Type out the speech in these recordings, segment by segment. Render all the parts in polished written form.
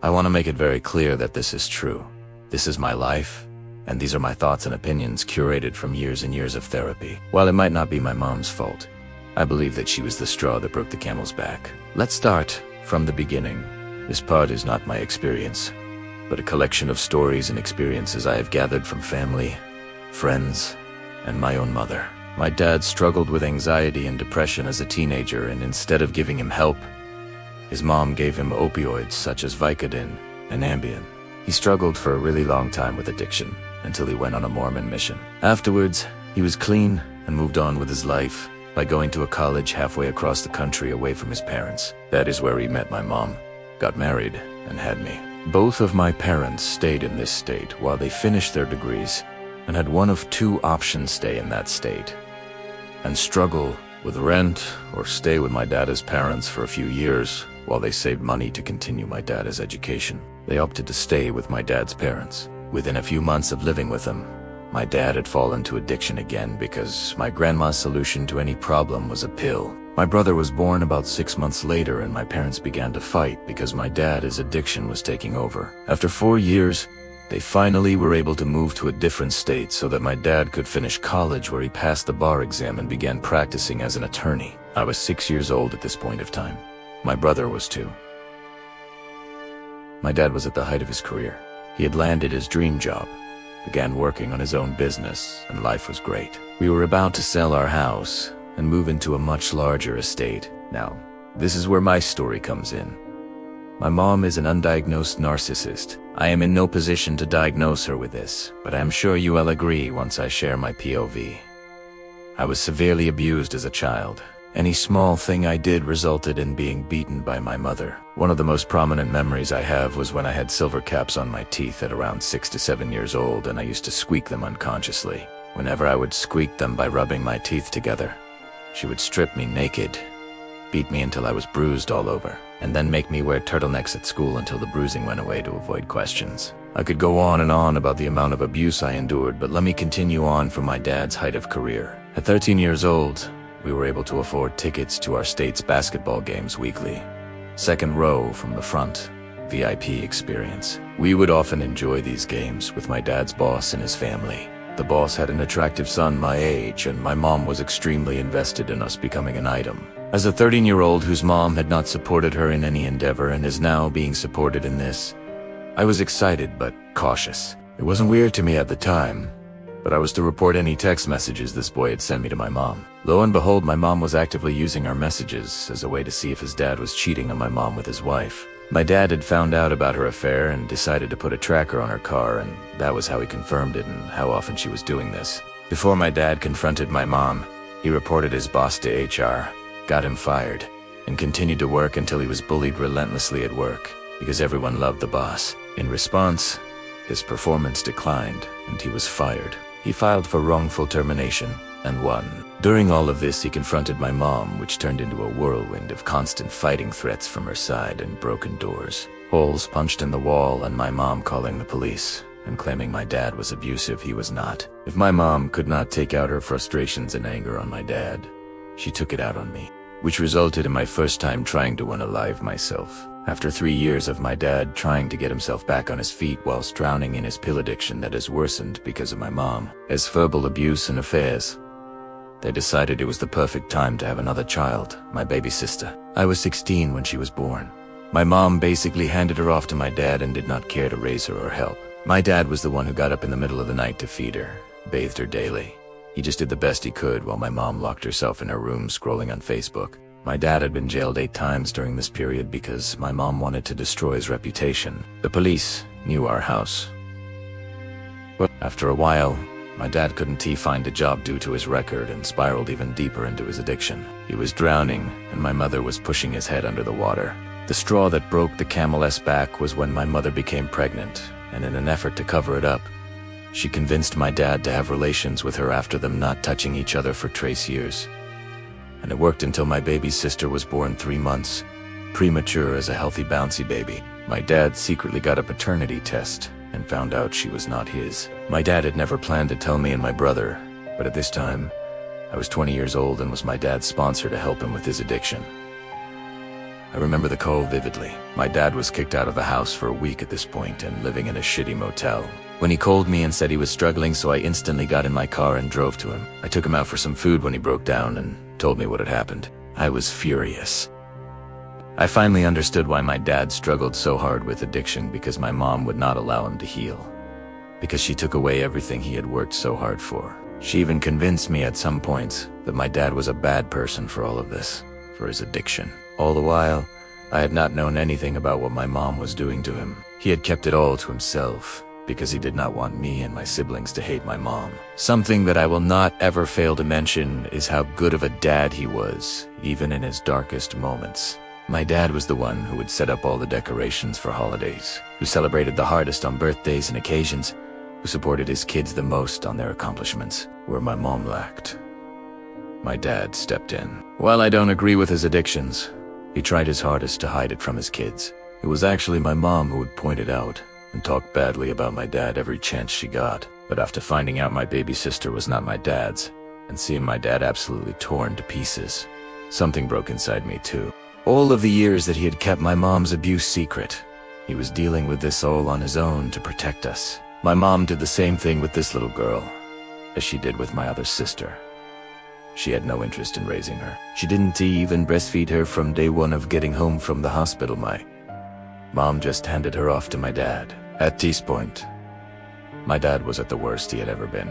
I want to make it very clear that this is true. This is my life, and these are my thoughts and opinions curated from years and years of therapy. While it might not be my mom's fault, I believe that she was the straw that broke the camel's back. Let's start from the beginning. This part is not my experience, but a collection of stories and experiences I have gathered from family, friends, and my own mother. My dad struggled with anxiety and depression as a teenager, and instead of giving him help, his mom gave him opioids such as Vicodin and Ambien. He struggled for a really long time with addiction until he went on a Mormon mission. Afterwards, he was clean and moved on with his life by going to a college halfway across the country away from his parents. That is where he met my mom, got married, and had me. Both of my parents stayed in this state while they finished their degrees and had one of two options: stay in that state and struggle with rent, or stay with my dad's parents for a few years while they saved money to continue my dad's education. They opted to stay with my dad's parents. Within a few months of living with them, my dad had fallen to addiction again because my grandma's solution to any problem was a pill. My brother was born about 6 months later, and my parents began to fight because my dad's addiction was taking over. After 4 years, they finally were able to move to a different state so that my dad could finish college, where he passed the bar exam and began practicing as an attorney. I was 6 years old at this point of time. My brother was 2. My dad was at the height of his career. He had landed his dream job, began working on his own business, and life was great. We were about to sell our house and move into a much larger estate. Now, this is where my story comes in. My mom is an undiagnosed narcissist. I am in no position to diagnose her with this, but I am sure you will agree once I share my POV. I was severely abused as a child. Any small thing I did resulted in being beaten by my mother. One of the most prominent memories I have was when I had silver caps on my teeth at around 6 to 7 years old, and I used to squeak them unconsciously. Whenever I would squeak them by rubbing my teeth together, she would strip me naked, beat me until I was bruised all over, and then make me wear turtlenecks at school until the bruising went away to avoid questions. I could go on and on about the amount of abuse I endured, but let me continue on from my dad's height of career. At 13 years old, we were able to afford tickets to our state's basketball games weekly. Second row from the front, VIP experience. We would often enjoy these games with my dad's boss and his family. The boss had an attractive son my age, and my mom was extremely invested in us becoming an item. As a 13-year-old whose mom had not supported her in any endeavor and is now being supported in this, I was excited but cautious. It wasn't weird to me at the time, but I was to report any text messages this boy had sent me to my mom. Lo and behold, my mom was actively using our messages as a way to see if his dad was cheating on my mom with his wife. My dad had found out about her affair and decided to put a tracker on her car, and that was how he confirmed it and how often she was doing this. Before my dad confronted my mom, he reported his boss to HR, got him fired, and continued to work until he was bullied relentlessly at work because everyone loved the boss. In response, his performance declined and he was fired. He filed for wrongful termination and won. During all of this, he confronted my mom, which turned into a whirlwind of constant fighting threats from her side and broken doors, holes punched in the wall, and my mom calling the police and claiming my dad was abusive. He was not. If my mom could not take out her frustrations and anger on my dad, she took it out on me, which resulted in my first time trying to unalive myself. After 3 years of my dad trying to get himself back on his feet whilst drowning in his pill addiction that has worsened because of my mom, his verbal abuse and affairs, they decided it was the perfect time to have another child, my baby sister. I was 16 when she was born. My mom basically handed her off to my dad and did not care to raise her or help. My dad was the one who got up in the middle of the night to feed her, bathed her daily. He just did the best he could while my mom locked herself in her room scrolling on Facebook. My dad had been jailed 8 times during this period because my mom wanted to destroy his reputation. The police knew our house. But after a while, my dad couldn't find a job due to his record and spiraled even deeper into his addiction. He was drowning, and my mother was pushing his head under the water. The straw that broke the camel's back was when my mother became pregnant, and in an effort to cover it up, she convinced my dad to have relations with her after them not touching each other for trace years. And it worked until my baby's sister was born 3 months, premature as a healthy bouncy baby. My dad secretly got a paternity test and found out she was not his. My dad had never planned to tell me and my brother, but at this time, I was 20 years old and was my dad's sponsor to help him with his addiction. I remember the call vividly. My dad was kicked out of the house for a week at this point and living in a shitty motel. When he called me and said he was struggling, so I instantly got in my car and drove to him. I took him out for some food when he broke down and told me what had happened. I was furious. I finally understood why my dad struggled so hard with addiction, because my mom would not allow him to heal. Because she took away everything he had worked so hard for. She even convinced me at some points that my dad was a bad person for all of this, for his addiction. All the while, I had not known anything about what my mom was doing to him. He had kept it all to himself, because he did not want me and my siblings to hate my mom. Something that I will not ever fail to mention is how good of a dad he was, even in his darkest moments. My dad was the one who would set up all the decorations for holidays, who celebrated the hardest on birthdays and occasions, who supported his kids the most on their accomplishments, where my mom lacked. My dad stepped in. While I don't agree with his addictions, he tried his hardest to hide it from his kids. It was actually my mom who would point it out and talk badly about my dad every chance she got. But after finding out my baby sister was not my dad's, and seeing my dad absolutely torn to pieces, something broke inside me too. All of the years that he had kept my mom's abuse secret, he was dealing with this all on his own to protect us. My mom did the same thing with this little girl as she did with my other sister. She had no interest in raising her. She didn't even breastfeed her from day one of getting home from the hospital. My mom just handed her off to my dad. At this point, my dad was at the worst he had ever been,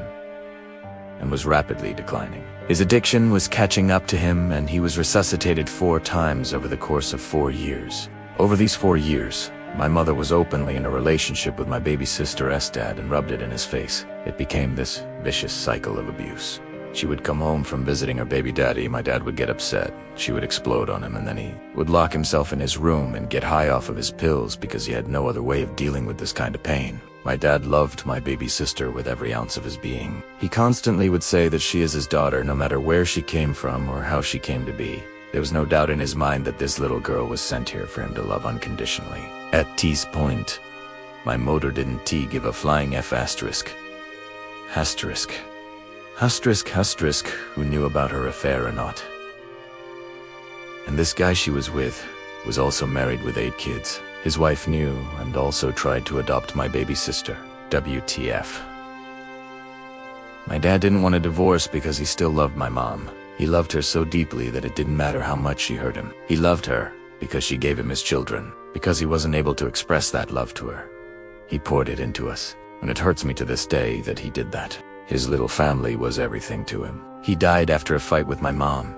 and was rapidly declining. His addiction was catching up to him, and he was resuscitated 4 times over the course of 4 years. Over these 4 years, my mother was openly in a relationship with my baby sister's dad and rubbed it in his face. It became this vicious cycle of abuse. She would come home from visiting her baby daddy, my dad would get upset, she would explode on him, and then he would lock himself in his room and get high off of his pills because he had no other way of dealing with this kind of pain. My dad loved my baby sister with every ounce of his being. He constantly would say that she is his daughter no matter where she came from or how she came to be. There was no doubt in his mind that this little girl was sent here for him to love unconditionally. At T's point, my motor didn't give a flying F asterisk. Asterisk. Asterisk, asterisk, who knew about her affair or not. And this guy she was with was also married with 8 kids. His wife knew and also tried to adopt my baby sister. WTF. My dad didn't want a divorce because he still loved my mom. He loved her so deeply that it didn't matter how much she hurt him. He loved her because she gave him his children. Because he wasn't able to express that love to her, he poured it into us. And it hurts me to this day that he did that. His little family was everything to him. He died after a fight with my mom.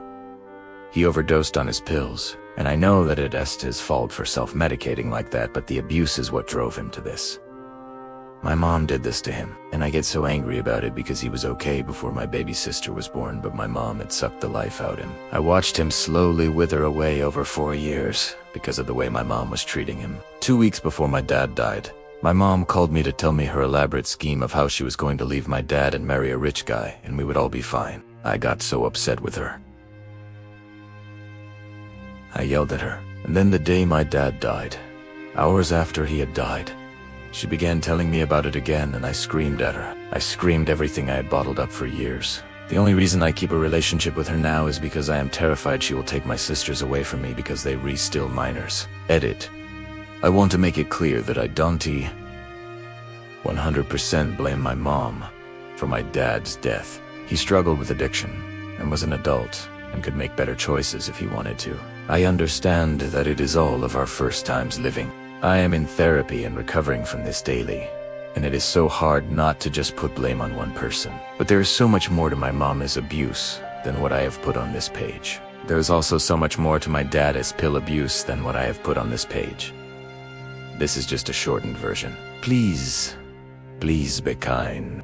He overdosed on his pills, and I know that it is his fault for self-medicating like that, but the abuse is what drove him to this. My mom did this to him, and I get so angry about it because he was okay before my baby sister was born, but my mom had sucked the life out of him. I watched him slowly wither away over 4 years because of the way my mom was treating him. 2 weeks before my dad died, my mom called me to tell me her elaborate scheme of how she was going to leave my dad and marry a rich guy, and we would all be fine. I got so upset with her. I yelled at her, and then the day my dad died, hours after he had died, she began telling me about it again, and I screamed at her. I screamed everything I had bottled up for years. The only reason I keep a relationship with her now is because I am terrified she will take my sisters away from me because they still minors. Edit. I want to make it clear that I don't 100% blame my mom for my dad's death. He struggled with addiction and was an adult and could make better choices if he wanted to. I understand that it is all of our first times living. I am in therapy and recovering from this daily, and it is so hard not to just put blame on one person. But there is so much more to my mom's abuse than what I have put on this page. There is also so much more to my dad's pill abuse than what I have put on this page. This is just a shortened version. Please be kind.